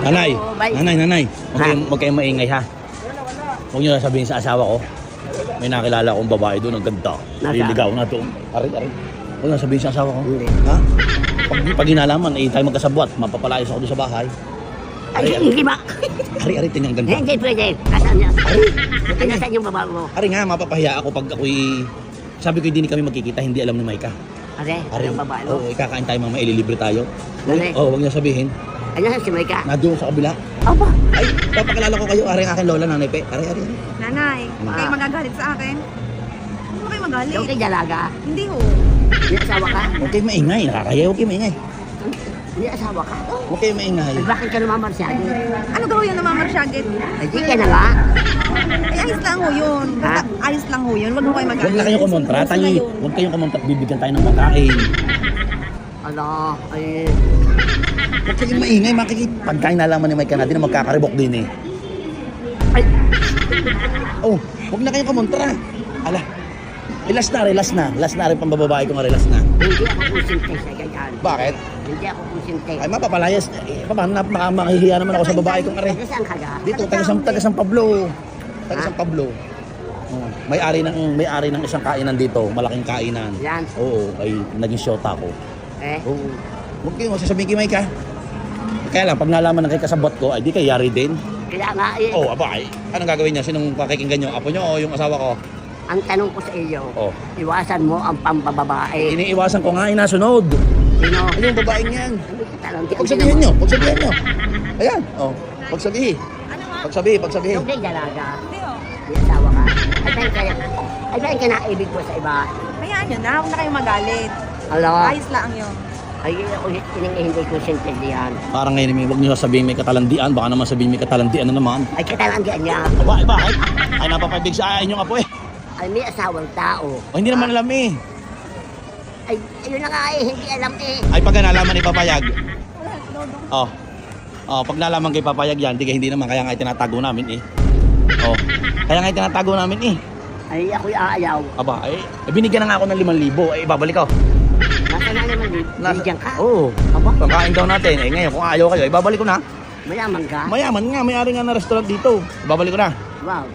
Nanay, Bye. nanay. Huwag kayong maingay ha. Huwag nyo sabihin sa asawa ko. May nakilala akong babae doon, ang ganda. Liligaw na doon. Ari. Huwag nyo sabihin sa asawa ko. Hindi. Ha? Pag hinalaman, tayo magkasabwat. Mapapalayas ako doon sa bahay. Ay, hindi ba? Ari, tingnan ang ganda. Hindi pwede. Kasaan niya? Ay, nasaan yung babae mo? Ari nga, mapapahiya ako pag ako'y... Sabi ko hindi kami magkikita, hindi alam ni Maika. Ari, yung babae mo? Oo, ikakain tayo mamaya, ililibre tayo. Dali. Oo, huwag niyo sabihin. Ay, nasaan si Maika? Nandun sa kabila. Aba. Ay, papakilala ko kayo. Ari ang aking lola, nanay pe. Ari. Nanay, huwag kayo magagalit sa akin. Huwag kayo magalit. Yung kay dalaga? Hindi ho. May asawa ka? Huwag kayo maingay, nakakaya. Huwag kayo maingay. May asawa ka? Huwag kayo maingay. Ay, bakit ka namamarsyahe? Ano daw yun namamarsyagit? Ay, di ka na nga. Ay, ayos lang ho yun. Basta ayos lang ho yun. Huwag ho kayo magalit. Huwag na kayong kumontra. Ayos na yun. Huwag kayong kumontra. Bibigyan tayo ng pagkain. Ano, ay... Huwag kayong maingay. Pagkain nalaman ni Mike natin na magkakaribok din eh. Ay, Oh, huwag na kayong kumontra. Ala. Last na. Last na rin pang bababae ko nga last na. hindi ako kusinte sa ganyan. Bakit? Hindi ako kusinte. Ay, mapapalayas. Paano makahihiya naman ako sa babae kong are. Taga saan ka ga? Dito, taga San Pablo. Taga San Pablo. Oh, may-ari ng isang kainan dito, malaking kainan. Yan. Oo, ay naging shota ko. Eh? Oo. Huwag kayo sasabihin kay Mike ha. Kaya lang, pag nalaman ng kay kasabot ko, ay di kay yari din. Kaya nga eh. Oh, aba ay. Anong gagawin niya? Sinong pakikinggan niyo? Apo niyo o yung asawa ko? Ang tanong ko sa iyo, Oh. iwasan mo ang pambababae. Iniiwasan ko nga, inasunod. Sino? Ay, yung babaeng yan. Ano ka tanong? Huwag sabihin niyo. Ayan. Oh. Huwag sabihin. Pagsabihin. Yung kay dalaga, Hindi ho. may asawa ka. Ay, bakit ka naibig mo sa iba? Hayaan nyo na. Huwag na kayo magalit. Hala, Ayos lang yun. ay, hindi ko sintindihan. Parang ngayon, huwag niyo sabihin may katalandian. Baka naman sabihin may katalandian na naman. Ay, katalandian niya. Aba, bakit? Ay, napapabig sa akin yung apo eh. Ay, may asawang tao. O, hindi naman alam eh. Ay, ayun na nga eh, hindi alam eh. Ay, pag nalaman ipapayag. Oh. Oh, pag nalaman kay papayag yan, hindi naman. Kaya nga itinatago namin eh. Oh. Kaya nga itinatago namin eh. Ay, ako'y aayaw. Aba, binigyan na nga ako ng 5,000. Ibabalik ko. Nasa na naman, bigyan ka. Oo. Aba, Pagkain daw natin. Ngayon, kung ayaw kayo, ibabalik ko na. mayaman ka. Mayaman nga, may-ari nga na restaurant dito. Ibabalik ko na. Wow.